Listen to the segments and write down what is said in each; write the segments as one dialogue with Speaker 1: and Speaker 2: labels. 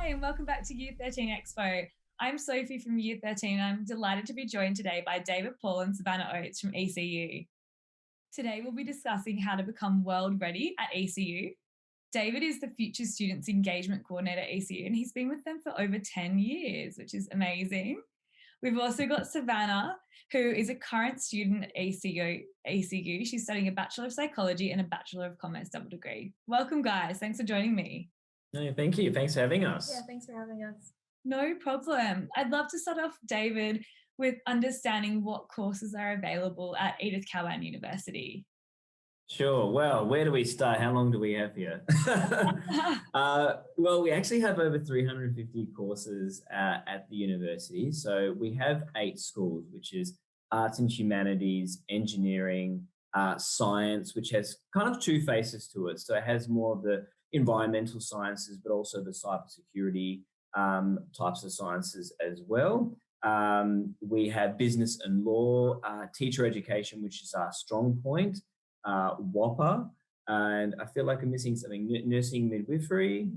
Speaker 1: Hi, and welcome back to Year 13 Expo. I'm Sophie from Year 13. I'm delighted to be joined today by David and Savanna Oates from ECU. Today, we'll be discussing how to become world ready at ECU. David is the Future Students Engagement Coordinator at ECU, and he's been with them for over 10 years, which is amazing. We've also got Savanna, who is a current student at ECU. She's studying a Bachelor of Psychology and a Bachelor of Commerce double degree. Welcome, guys. Thanks for joining me.
Speaker 2: No, thank you. Thanks for having us.
Speaker 3: Yeah, thanks for having us.
Speaker 1: No problem. I'd love to start off, David, with understanding what courses are available at Edith Cowan University.
Speaker 2: Sure. Well, where do we start? How long do we have here? Well, we actually have over 350 courses at the university. So we have 8 schools, which is arts and humanities, engineering, science, which has kind of 2 faces to it. So it has more of the environmental sciences, but also the cybersecurity types of sciences as well. We have business and law, teacher education, which is our strong point, WAPA, and I feel like I'm missing something, nursing, midwifery,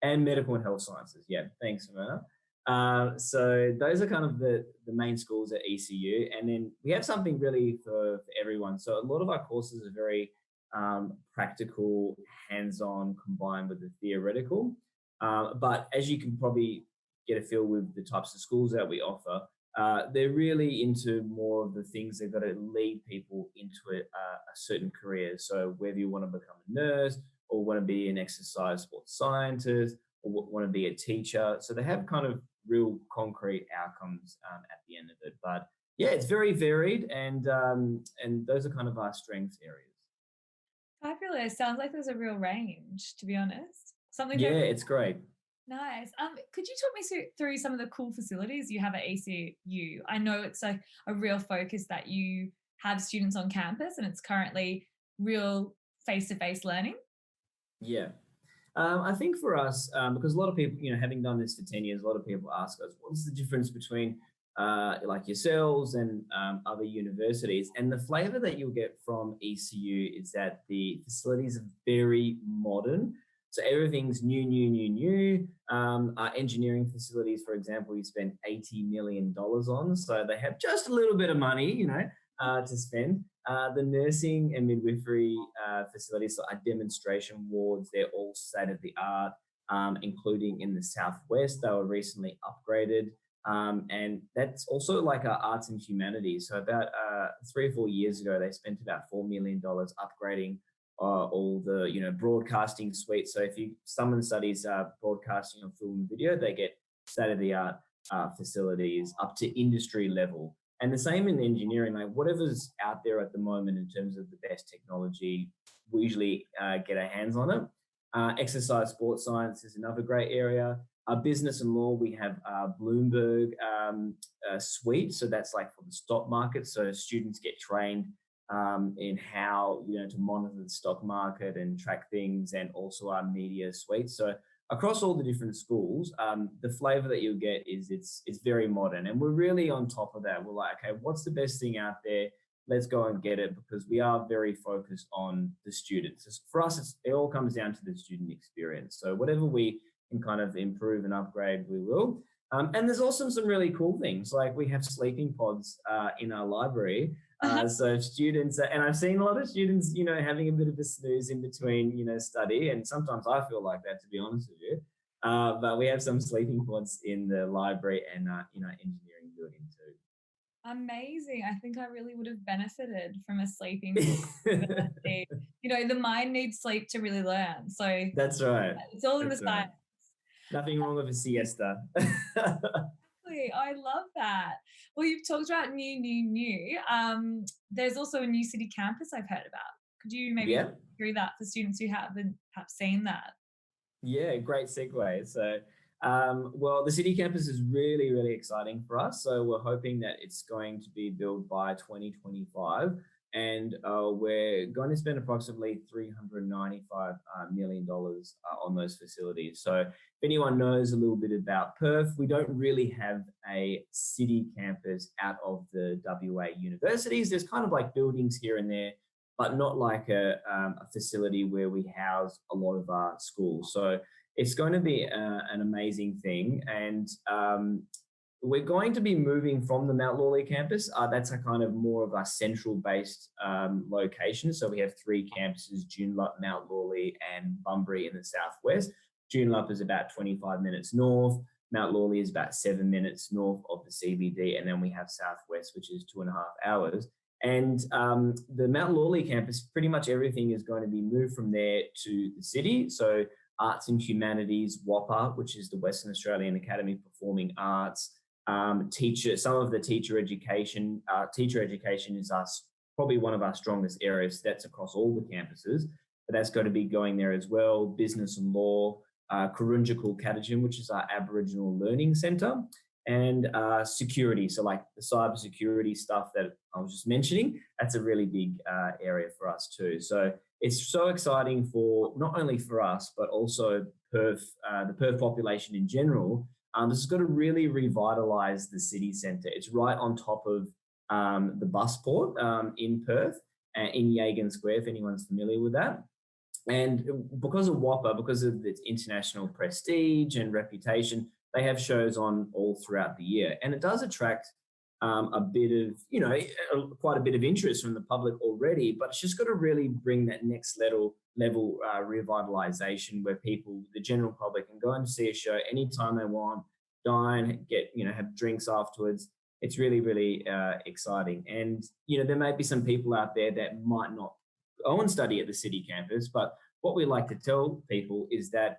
Speaker 2: and medical and health sciences. Yeah, thanks, Savannah. So those are kind of the main schools at ECU. And then we have something really for everyone. So a lot of our courses are very practical, hands-on, combined with the theoretical. But as you can probably get a feel with the types of schools that we offer, they're really into more of the things they've got to lead people into a certain career. So whether you want to become a nurse or want to be an exercise sports scientist or want to be a teacher. So they have kind of real concrete outcomes at the end of it. But yeah, it's very varied, and those are kind of our strength areas.
Speaker 1: Fabulous. Sounds like there's a real range, to be honest.
Speaker 2: Yeah, it's great.
Speaker 1: Nice. Could you talk me through some of the cool facilities you have at ECU? I know it's a real focus that you have students on campus, and it's currently real face-to-face learning.
Speaker 2: Yeah. I think for us, because a lot of people, having done this for 10 years, a lot of people ask us, what's the difference between like yourselves and other universities? And the flavor that you'll get from ECU is that the facilities are very modern. So everything's new. Our engineering facilities, for example, we spent $80 million on. So they have just a little bit of money, to spend. The nursing and midwifery facilities, so our demonstration wards, they're all state of the art, including in the Southwest. They were recently upgraded. And that's also like our arts and humanities. So about 3 or 4 years ago, they spent about $4 million upgrading all the broadcasting suites. So if someone studies broadcasting on film and video, they get state-of-the-art facilities up to industry level. And the same in engineering, like whatever's out there at the moment in terms of the best technology, we usually get our hands on it. Exercise sports science is another great area. Business and law, we have Bloomberg suite. So that's like for the stock market. So students get trained in how to monitor the stock market and track things, and also our media suite. So across all the different schools, the flavor that you'll get is it's very modern, and we're really on top of that. We're like, okay, what's the best thing out there? Let's go and get it, because we are very focused on the students. For us, it all comes down to the student experience. So whatever we can kind of improve and upgrade, we will. And there's also some really cool things, like we have sleeping pods in our library. So students, and I've seen a lot of students, having a bit of a snooze in between, study. And sometimes I feel like that, to be honest with you. But we have some sleeping pods in the library and, engineering building too.
Speaker 1: Amazing. I think I really would have benefited from a sleeping pod. The mind needs sleep to really learn. So
Speaker 2: that's right.
Speaker 1: It's all in the science.
Speaker 2: Nothing wrong with a siesta.
Speaker 1: I love that. Well, you've talked about new. There's also a new city campus I've heard about. Could you maybe go through that for students who haven't perhaps seen that?
Speaker 2: Yeah, great segue. So, well, the city campus is really, really exciting for us. So we're hoping that it's going to be built by 2025. And we're going to spend approximately $395 million on those facilities. So if anyone knows a little bit about Perth, we don't really have a city campus out of the WA universities. There's kind of like buildings here and there, but not like a facility where we house a lot of our schools. So it's going to be an amazing thing. And we're going to be moving from the Mount Lawley campus. That's a kind of more of a central based location. So we have three campuses: Joondalup, Mount Lawley, and Bunbury in the southwest. Joondalup is about 25 minutes north. Mount Lawley is about 7 minutes north of the CBD. And then we have Southwest, which is 2.5 hours. And the Mount Lawley campus, pretty much everything is going to be moved from there to the city. So Arts and Humanities, WAPA, which is the Western Australian Academy of Performing Arts, some of the teacher education. Teacher education is probably one of our strongest areas. That's across all the campuses, but that's going to be going there as well. Business and law, Kurunjikul Kattajin, which is our Aboriginal Learning Centre, and security. So like the cyber security stuff that I was just mentioning, that's a really big area for us too. So it's so exciting for not only for us, but also Perth, the Perth population in general. This is going to really revitalise the city centre. It's right on top of the bus port in Perth, in Yagan Square, if anyone's familiar with that. And because of WAPA, because of its international prestige and reputation, they have shows on all throughout the year. And it does attract a bit of, quite a bit of interest from the public already, but it's just got to really bring that next level revitalization where people, the general public, can go and see a show anytime they want, dine, have drinks afterwards. It's really, really exciting. And, there may be some people out there that might not go and study at the city campus, but what we like to tell people is that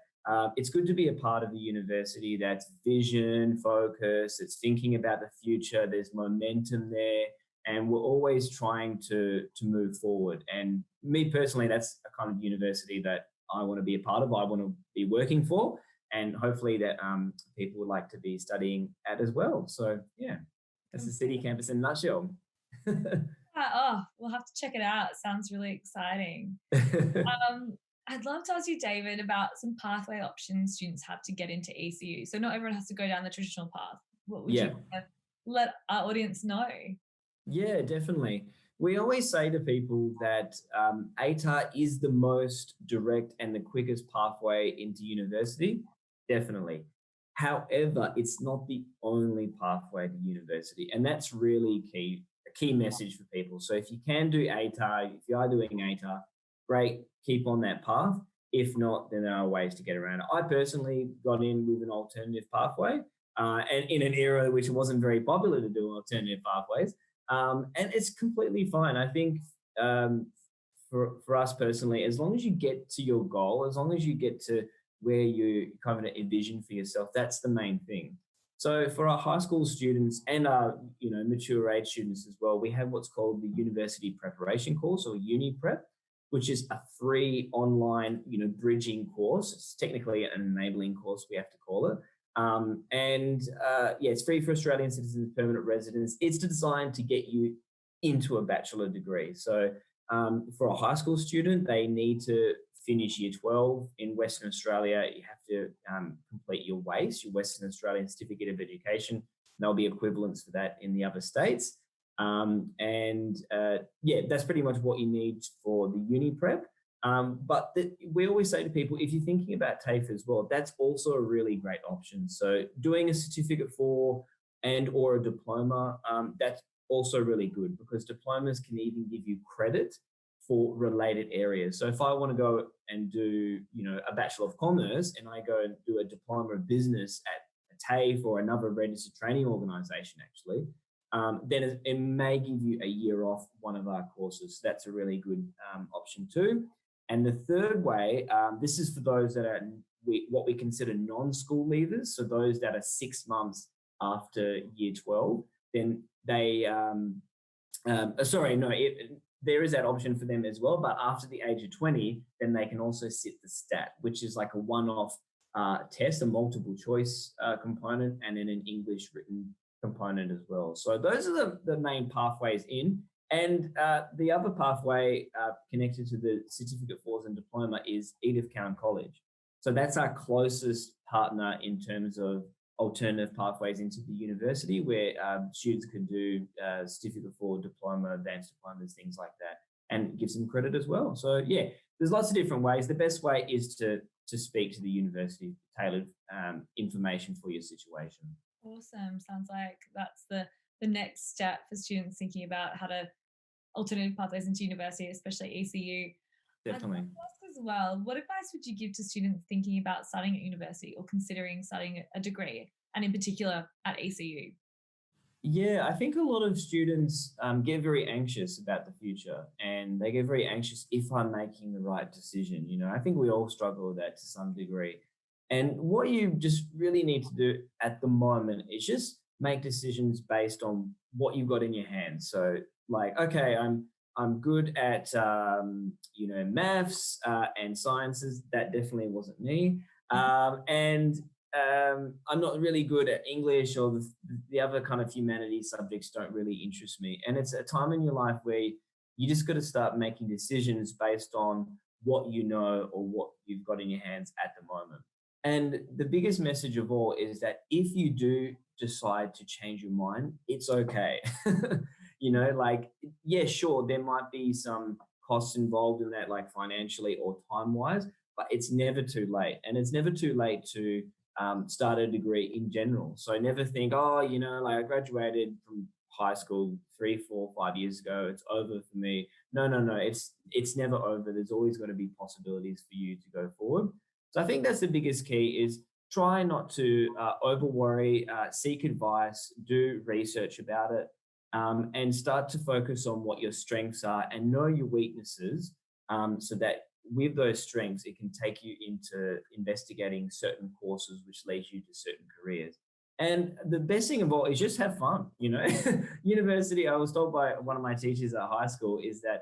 Speaker 2: it's good to be a part of a university that's vision focused, it's thinking about the future, there's momentum there, and we're always trying to move forward. And me personally, that's a kind of university that I want to be a part of, I want to be working for, and hopefully that people would like to be studying at as well. So yeah, that's the city campus in a nutshell.
Speaker 1: We'll have to check it out. It sounds really exciting. I'd love to ask you, David, about some pathway options students have to get into ECU. So not everyone has to go down the traditional path. What would you let our audience know?
Speaker 2: Yeah, definitely. We always say to people that ATAR is the most direct and the quickest pathway into university, definitely. However, it's not the only pathway to university, and that's really a key message for people. So if you can do ATAR, if you are doing ATAR, great, keep on that path. If not, then there are ways to get around it. I personally got in with an alternative pathway, and in an era which wasn't very popular to do alternative pathways. And it's completely fine. I think for us personally, as long as you get to your goal, as long as you get to where you kind of envision for yourself, that's the main thing. So for our high school students and our mature age students as well, we have what's called the University Preparation Course, or Uni Prep, which is a free online, bridging course. It's technically an enabling course, we have to call it. It's free for Australian citizens, permanent residents. It's designed to get you into a bachelor degree. So for a high school student, they need to finish year 12 in Western Australia. You have to complete your WACE, your Western Australian Certificate of Education. There'll be equivalents for that in the other states. That's pretty much what you need for the uni prep. We always say to people, if you're thinking about TAFE as well, that's also a really great option. So doing a certificate for and or a diploma, that's also really good, because diplomas can even give you credit for related areas. So if I want to go and do, a Bachelor of Commerce, and I go and do a diploma of business at a TAFE or another registered training organisation, actually, then it may give you a year off one of our courses. So that's a really good option too. And the third way, this is for those that are what we consider non-school leavers. So those that are 6 months after year 12, then they, there is that option for them as well. But after the age of 20, then they can also sit the STAT, which is like a one-off test, a multiple choice component, and then an English written component as well. So those are the main pathways in. And the other pathway connected to the certificate fours and diploma is Edith Cowan College. So that's our closest partner in terms of alternative pathways into the university, where students can do certificate for diploma, advanced diplomas, things like that, and give some credit as well. So yeah, there's lots of different ways. The best way is to to speak to the university, tailored information for your situation.
Speaker 1: Awesome. Sounds like that's the next step for students thinking about how to alternative pathways into university, especially ECU. I'd love to
Speaker 2: Definitely.
Speaker 1: ask as well, what advice would you give to students thinking about starting at university or considering starting a degree, and in particular at ECU?
Speaker 2: Yeah, I think a lot of students get very anxious about the future, and they get very anxious if I'm making the right decision. I think we all struggle with that to some degree. And what you just really need to do at the moment is just make decisions based on what you've got in your hands. So, like, okay, I'm good at maths and sciences. That definitely wasn't me. And I'm not really good at English, or the other kind of humanities subjects don't really interest me. And it's a time in your life where you just got to start making decisions based on what you know or what you've got in your hands at the moment. And the biggest message of all is that if you do decide to change your mind, it's okay. Like, yeah, sure, there might be some costs involved in that, like financially or time wise, but it's never too late. And it's never too late to start a degree in general. So never think, oh, like I graduated from high school 3, 4, 5 years ago. It's over for me. No, no, no. It's never over. There's always going to be possibilities for you to go forward. So I think that's the biggest key is try not to over worry, seek advice, do research about it, and start to focus on what your strengths are and know your weaknesses, so that with those strengths, it can take you into investigating certain courses which lead you to certain careers. And the best thing of all is just have fun. University, I was told by one of my teachers at high school, is that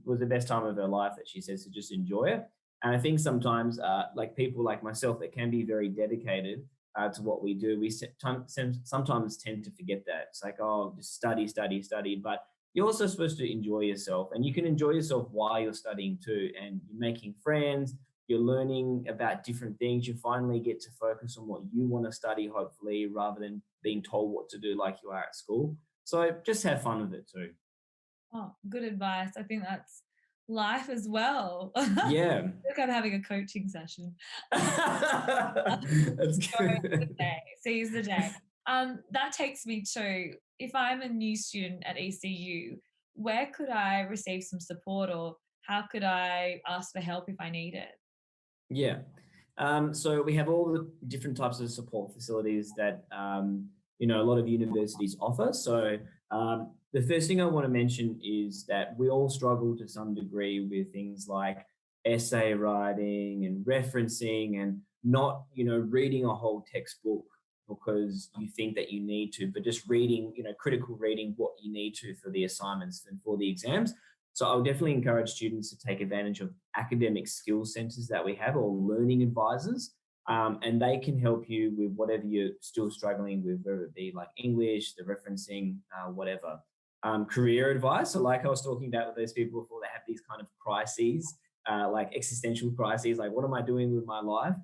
Speaker 2: was the best time of her life, that she says to just enjoy it. And I think sometimes, like people like myself that can be very dedicated to what we do, we sometimes tend to forget that. It's like, oh, just study, study, study. But you're also supposed to enjoy yourself, and you can enjoy yourself while you're studying too. And you're making friends, you're learning about different things. You finally get to focus on what you want to study, hopefully, rather than being told what to do like you are at school. So just have fun with it too.
Speaker 1: Oh, good advice. I think that's life as well.
Speaker 2: Yeah.
Speaker 1: Look, I'm having a coaching session.
Speaker 2: That's
Speaker 1: The
Speaker 2: good.
Speaker 1: day, seize the day. That takes me to, if I'm a new student at ECU, where could I receive some support, or how could I ask for help if I need it?
Speaker 2: Yeah. So we have all the different types of support facilities that a lot of universities offer. So the first thing I want to mention is that we all struggle to some degree with things like essay writing and referencing, and not reading a whole textbook because you think that you need to, but just reading, critical reading what you need to for the assignments and for the exams. So I would definitely encourage students to take advantage of academic skills centers that we have, or learning advisors, and they can help you with whatever you're still struggling with, whether it be like English, the referencing, whatever. Career advice, so like I was talking about with those people before, they have these kind of crises, like existential crises, like what am I doing with my life?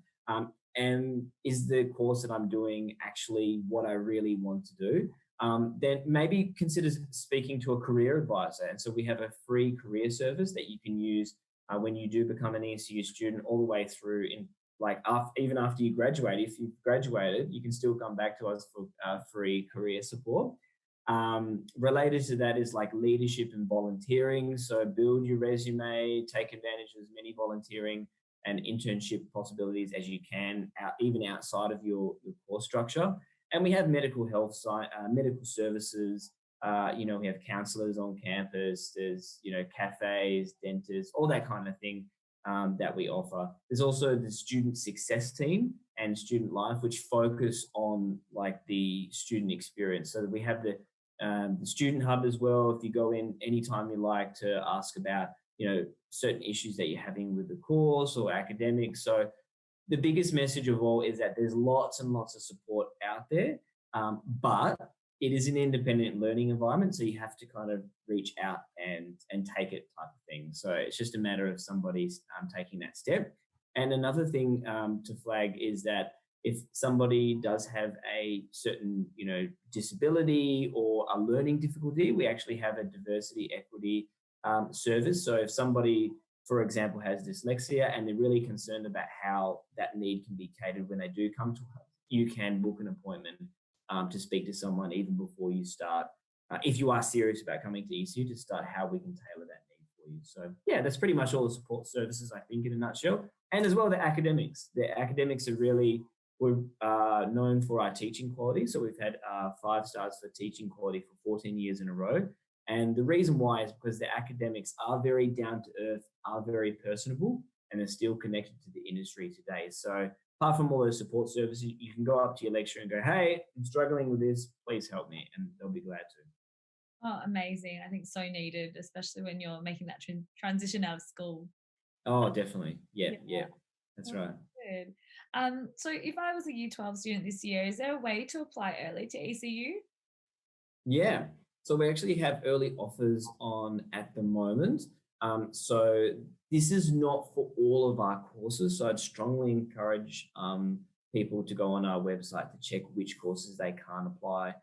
Speaker 2: And is the course that I'm doing actually what I really want to do? Then maybe consider speaking to a career advisor. And so we have a free career service that you can use when you do become an ECU student, all the way through in, like, even after you graduate. If you've graduated, you can still come back to us for free career support. Related to that is like leadership and volunteering. So build your resume, take advantage of as many volunteering and internship possibilities as you can, even outside of your course structure. And we have medical services. We have counselors on campus. There's, cafes, dentists, all that kind of thing that we offer. There's also the student success team and student life, which focus on like the student experience. So we have the student hub as well. If you go in anytime you like to ask about, certain issues that you're having with the course or academics. So the biggest message of all is that there's lots and lots of support out there, but it is an independent learning environment. So you have to kind of reach out and take it, type of thing. So it's just a matter of somebody's taking that step. And another thing to flag is that if somebody does have a certain, disability or a learning difficulty, we actually have a diversity equity service. So if somebody for example, has dyslexia, and they're really concerned about how that need can be catered when they do come to us. You can book an appointment to speak to someone even before you start. If you are serious about coming to ECU, to start how we can tailor that need for you. So yeah, that's pretty much all the support services, I think, in a nutshell. And as well, the academics. The academics are really, we're known for our teaching quality. So we've had 5 stars for teaching quality for 14 years in a row. And the reason why is because the academics are very down to earth, are very personable, and are still connected to the industry today. So apart from all those support services, you can go up to your lecturer and go, hey, I'm struggling with this, please help me. And they'll be glad to.
Speaker 1: Oh, amazing. I think so needed, especially when you're making that transition out of school.
Speaker 2: Oh, definitely. Yeah. That's right.
Speaker 1: Good. So if I was a Year 12 student this year, is there a way to apply early to ECU?
Speaker 2: Yeah. So we actually have early offers on at the moment. So this is not for all of our courses. So I'd strongly encourage people to go on our website to check which courses they can't apply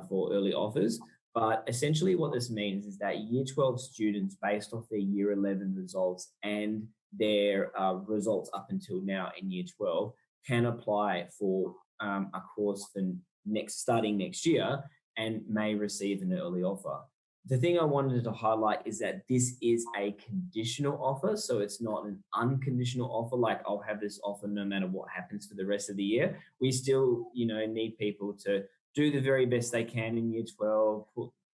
Speaker 2: for early offers. But essentially what this means is that Year 12 students, based off their Year 11 results and their results up until now in Year 12, can apply for a course for starting next year and may receive an early offer. The thing I wanted to highlight is that this is a conditional offer. So it's not an unconditional offer, like I'll have this offer no matter what happens for the rest of the year. We still, need people to do the very best they can in Year 12,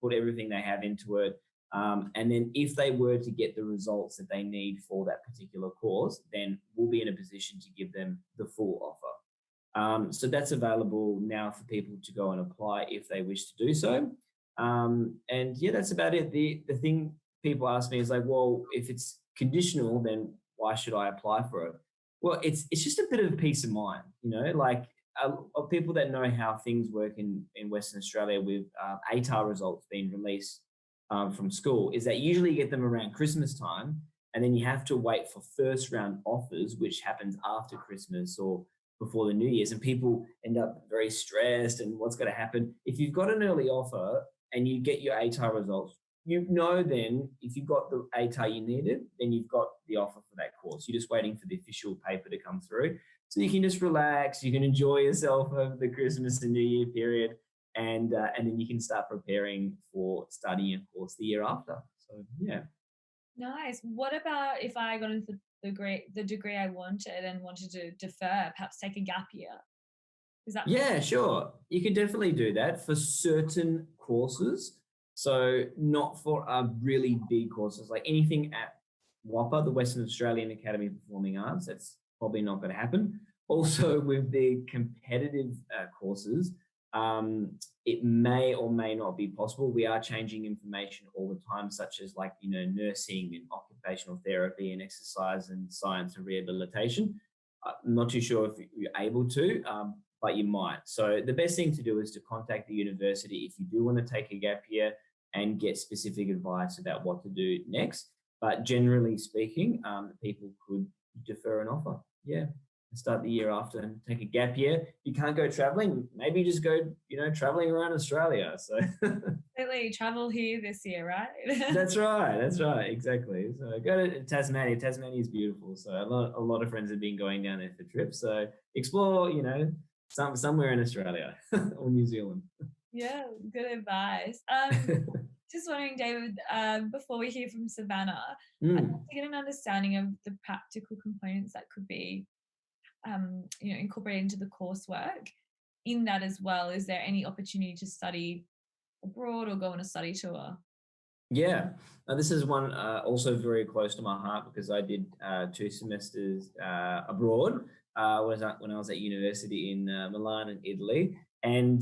Speaker 2: put everything they have into it. And then if they were to get the results that they need for that particular course, then we'll be in a position to give them the full offer. So that's available now for people to go and apply if they wish to do so. And yeah, that's about it. The thing people ask me is like, well, if it's conditional, then why should I apply for it? Well, it's just a bit of peace of mind, like people that know how things work in Western Australia with ATAR results being released from school, is that usually you get them around Christmas time, and then you have to wait for first round offers, which happens after Christmas or before the New Year's, and people end up very stressed and what's going to happen. If you've got an early offer and you get your ATAR results, then if you've got the ATAR you needed, then you've got the offer for that course. You're just waiting for the official paper to come through. So you can just relax, you can enjoy yourself over the Christmas and New Year period, and then you can start preparing for studying a course the year after. So yeah.
Speaker 1: Nice. What about if I got into the degree I wanted and wanted to defer, perhaps take a gap year? Is that
Speaker 2: Yeah, sure. You can definitely do that for certain courses. So not for really big courses, like anything at WAPA, the Western Australian Academy of Performing Arts, that's probably not going to happen. Also with the competitive courses, it may or may not be possible. We are changing information all the time, such as nursing and occupational therapy and exercise and science and rehabilitation. I'm not too sure if you're able to, but you might. So the best thing to do is to contact the university if you do want to take a gap year and get specific advice about what to do next. But generally speaking, people could defer an offer. Yeah. Start the year after and take a gap year. You can't go traveling, maybe just go, traveling around Australia. So
Speaker 1: Completely travel here this year, right?
Speaker 2: That's right. Exactly. So go to Tasmania. Tasmania is beautiful. So a lot of friends have been going down there for trips. So explore, somewhere in Australia or New Zealand.
Speaker 1: Yeah, good advice. Just wondering, David, before we hear from Savanna, I'd like to get an understanding of the practical components that could be incorporated into the coursework. In that as well, is there any opportunity to study abroad or go on a study tour?
Speaker 2: Yeah, this is one also very close to my heart because I did 2 semesters abroad when I was at university in Milan in Italy. And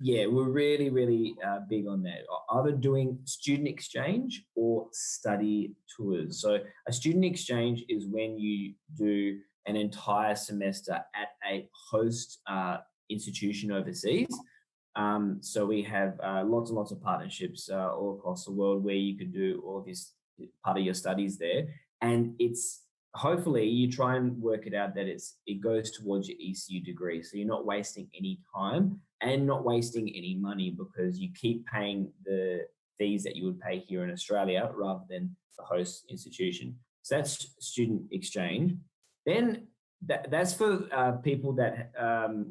Speaker 2: we're really, really big on that, either doing student exchange or study tours. So a student exchange is when you do an entire semester at a host institution overseas. So we have lots and lots of partnerships all across the world where you could do all this part of your studies there. And it's hopefully you try and work it out that it goes towards your ECU degree. So you're not wasting any time and not wasting any money because you keep paying the fees that you would pay here in Australia rather than the host institution. So that's student exchange. Then that's for people that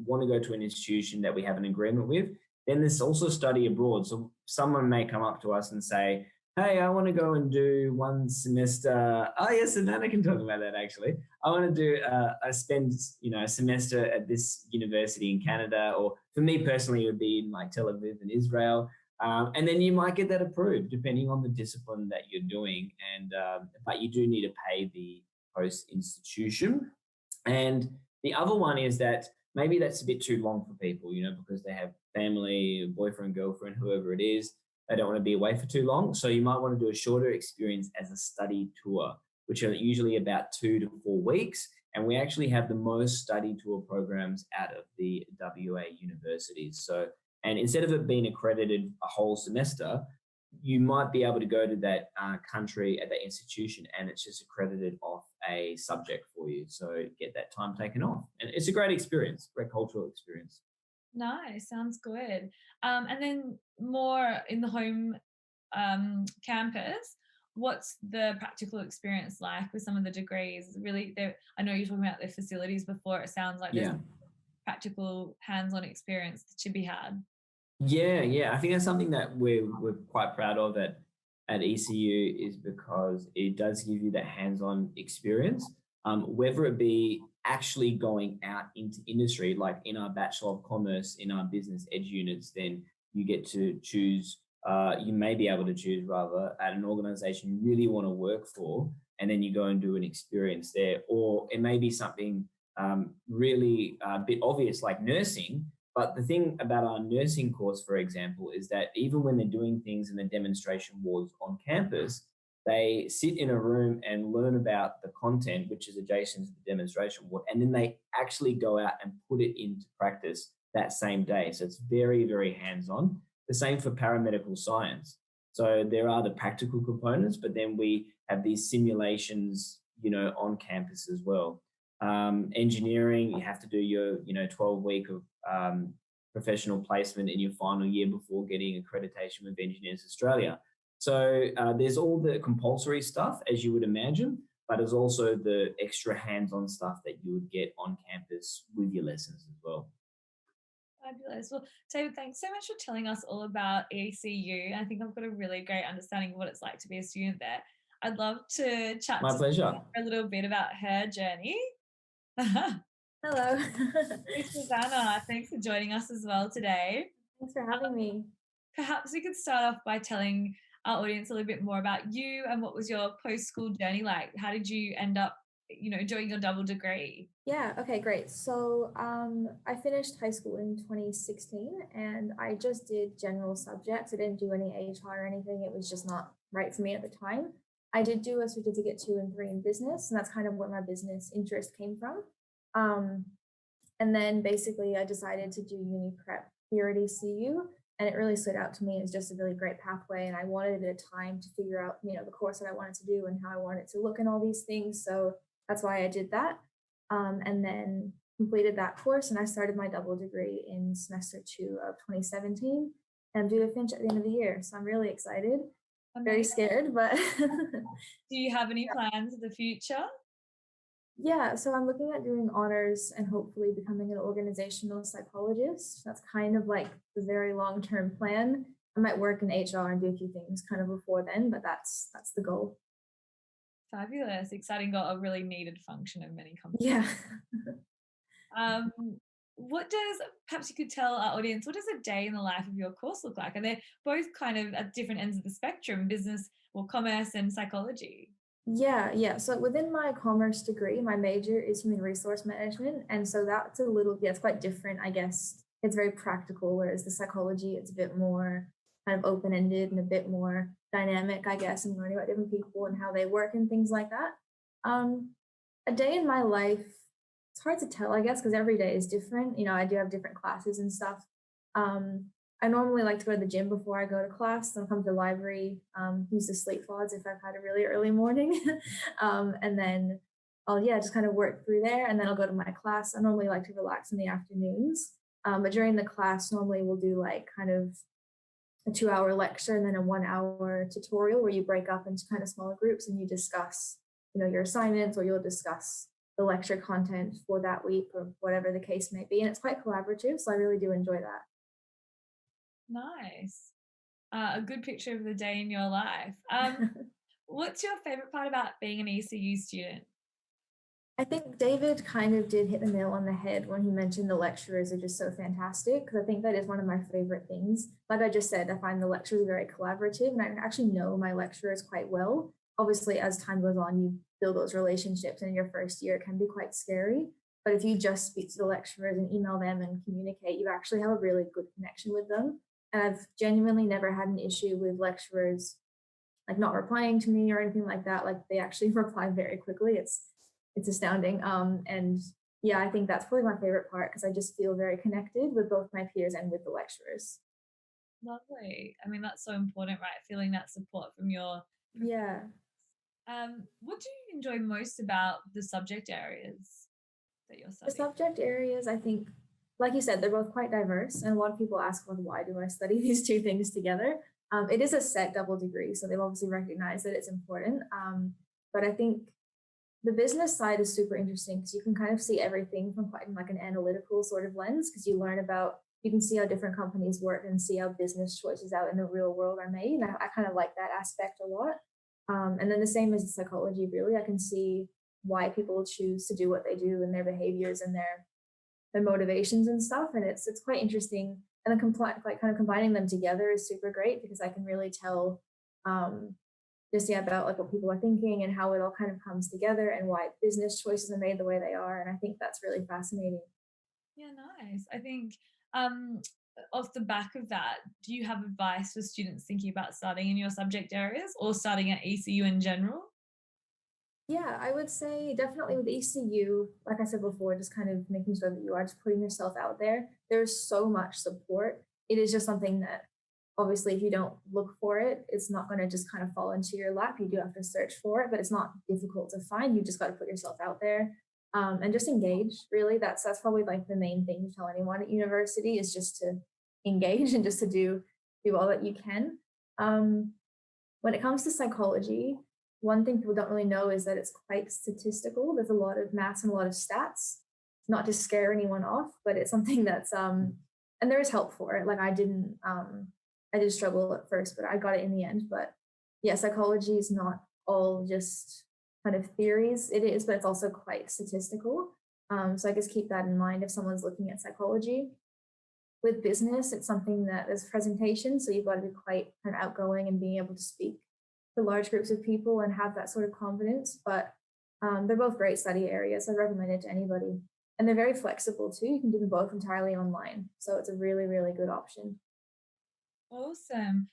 Speaker 2: want to go to an institution that we have an agreement with. Then there's also study abroad. So someone may come up to us and say, hey, I want to go and do one semester. Oh, yes, Savanna can talk about that, actually. I want to do, I spend, a semester at this university in Canada, or for me personally, it would be in like Tel Aviv in Israel. And then you might get that approved depending on the discipline that you're doing. And but you do need to pay the host institution. And the other one is that maybe that's a bit too long for people, because they have family, boyfriend, girlfriend, whoever it is. They don't want to be away for too long. So you might want to do a shorter experience as a study tour, which are usually about 2 to 4 weeks. And we actually have the most study tour programs out of the WA universities. So, and instead of it being accredited a whole semester, you might be able to go to that country at that institution and it's just accredited off a subject for you. So get that time taken off. And it's a great experience, great cultural experience.
Speaker 1: Nice, sounds good. And then more in the home campus, what's the practical experience like with some of the degrees? Really, I know you're talking about the facilities before. It sounds like there's practical hands-on experience to be had.
Speaker 2: Yeah. I think that's something that we're quite proud of at ECU, is because it does give you that hands-on experience, whether it be actually going out into industry, like in our Bachelor of Commerce, in our business ed units, then you get to choose, you may be able to choose rather at an organization you really want to work for, and then you go and do an experience there. Or it may be something really a bit obvious like nursing. But the thing about our nursing course, for example, is that even when they're doing things in the demonstration wards on campus, they sit in a room and learn about the content, which is adjacent to the demonstration ward, and then they actually go out and put it into practice that same day. So it's very, very hands-on. The same for paramedical science. So there are the practical components, but then we have these simulations, on campus as well. Engineering, you have to do your 12-week of professional placement in your final year before getting accreditation with Engineers Australia. So there's all the compulsory stuff, as you would imagine, but there's also the extra hands-on stuff that you would get on campus with your lessons as well.
Speaker 1: Fabulous. Well, David, thanks so much for telling us all about ECU. I think I've got a really great understanding of what it's like to be a student there. I'd love to chat
Speaker 2: My pleasure.
Speaker 1: a little bit about her journey.
Speaker 3: Hello.
Speaker 1: Hey, Savanna, thanks for joining us as well today.
Speaker 3: Thanks for having me.
Speaker 1: Perhaps we could start off by telling our audience a little bit more about you and what was your post-school journey like? How did you end up, doing your double degree?
Speaker 3: Yeah, okay, great. So I finished high school in 2016 and I just did general subjects. I didn't do any HR or anything. It was just not right for me at the time. I did do a certificate 2 and 3 in business, and that's kind of where my business interest came from. And then basically I decided to do uni prep here at ECU, and it really stood out to me as just a really great pathway. And I wanted a bit of time to figure out, the course that I wanted to do and how I wanted it to look and all these things. So that's why I did that. And then completed that course, and I started my double degree in semester 2 of 2017, and I'm due to finish at the end of the year. So I'm really excited. I'm very scared, but
Speaker 1: do you have any plans in the future?
Speaker 3: Yeah, so I'm looking at doing honors and hopefully becoming an organizational psychologist. That's kind of like the very long-term plan. I might work in HR and do a few things kind of before then, but that's the goal.
Speaker 1: Fabulous, exciting goal, a really needed function in many companies.
Speaker 3: Yeah.
Speaker 1: Perhaps you could tell our audience, what does a day in the life of your course look like? And they're both kind of at different ends of the spectrum, business or commerce and psychology.
Speaker 3: Yeah. So within my commerce degree, my major is human resource management. And so that's it's quite different, I guess. It's very practical, whereas the psychology, it's a bit more kind of open-ended and a bit more dynamic, I guess, and learning about different people and how they work and things like that. A day in my life, it's hard to tell, I guess, because every day is different. I do have different classes and stuff. I normally like to go to the gym before I go to class. Then I'll come to the library, use the sleep pods if I've had a really early morning. And then I'll, just kind of work through there. And then I'll go to my class. I normally like to relax in the afternoons. But during the class, normally we'll do like kind of a 2-hour lecture and then a 1-hour tutorial where you break up into kind of smaller groups and you discuss, your assignments, or you'll discuss the lecture content for that week or whatever the case may be. And it's quite collaborative, so I really do enjoy that.
Speaker 1: Nice. A good picture of the day in your life. What's your favorite part about being an ECU student?
Speaker 3: I think David kind of did hit the nail on the head when he mentioned the lecturers are just so fantastic, because I think that is one of my favorite things. Like I just said, I find the lectures very collaborative, and I actually know my lecturers quite well. Obviously, as time goes on, you build those relationships, and in your first year, it can be quite scary. But if you just speak to the lecturers and email them and communicate, you actually have a really good connection with them. And I've genuinely never had an issue with lecturers like not replying to me or anything like that. Like they actually reply very quickly. It's astounding. And yeah, I think that's probably my favorite part, because I just feel very connected with both my peers and with the lecturers.
Speaker 1: Lovely. I mean, that's so important, right? Feeling that support from your...
Speaker 3: Yeah.
Speaker 1: What do you enjoy most about the subject areas that you're studying?
Speaker 3: The subject areas, I think, like you said, they're both quite diverse. And a lot of people ask, well, why do I study these two things together? It is a set double degree, so they've obviously recognized that it's important. But I think the business side is super interesting, because you can kind of see everything from quite like an analytical sort of lens, because you can see how different companies work and see how business choices out in the real world are made. And I kind of like that aspect a lot. And then the same as psychology, really, I can see why people choose to do what they do and their behaviors and their motivations and stuff. And it's quite interesting. And then like kind of combining them together is super great, because I can really tell about like what people are thinking and how it all kind of comes together and why business choices are made the way they are. And I think that's really fascinating.
Speaker 1: Yeah, nice. I think off the back of that, do you have advice for students thinking about studying in your subject areas or studying at ECU in general?
Speaker 3: Yeah, I would say definitely with ECU, like I said before, just kind of making sure that you are just putting yourself out there. There's so much support. It is just something that obviously if you don't look for it, it's not going to just kind of fall into your lap. You do have to search for it, but it's not difficult to find. You just got to put yourself out there, and just engage. Really, that's probably like the main thing to tell anyone at university, is just to engage and just to do all that you can. When it comes to psychology, one thing people don't really know is that it's quite statistical. There's a lot of maths and a lot of stats, not to scare anyone off, but it's something that's and there is help for it. Like I did struggle at first, but I got it in the end. But yeah, psychology is not all just kind of theories. It is, but it's also quite statistical. So I guess keep that in mind if someone's looking at psychology. With business, it's something that there's presentation, so you've got to be quite kind of outgoing and being able to speak to large groups of people and have that sort of confidence. But they're both great study areas. I'd recommend it to anybody. And they're very flexible too. You can do them both entirely online. So it's a really, really good option.
Speaker 1: Awesome.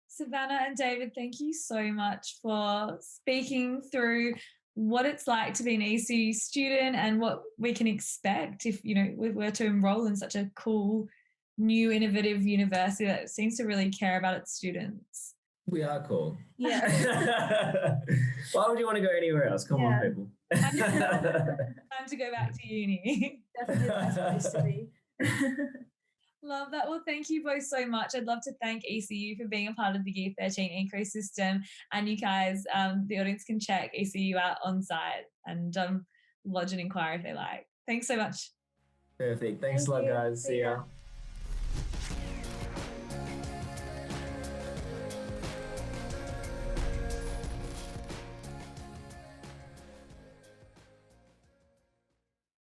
Speaker 1: Savanna and David, thank you so much for speaking through what it's like to be an ECU student and what we can expect if, we were to enroll in such a cool, new, innovative university that seems to really care about its students.
Speaker 2: We are cool.
Speaker 3: Yeah.
Speaker 2: Why would you want to go anywhere else? Come on, people.
Speaker 1: Time to go back to uni.
Speaker 3: Definitely the best place to be.
Speaker 1: Love that. Well, thank you both so much. I'd love to thank ECU for being a part of the Year 13 ecosystem. And you guys, the audience can check ECU out on site and lodge an inquiry if they like. Thanks so much.
Speaker 2: Perfect. Thanks a lot, guys. See ya.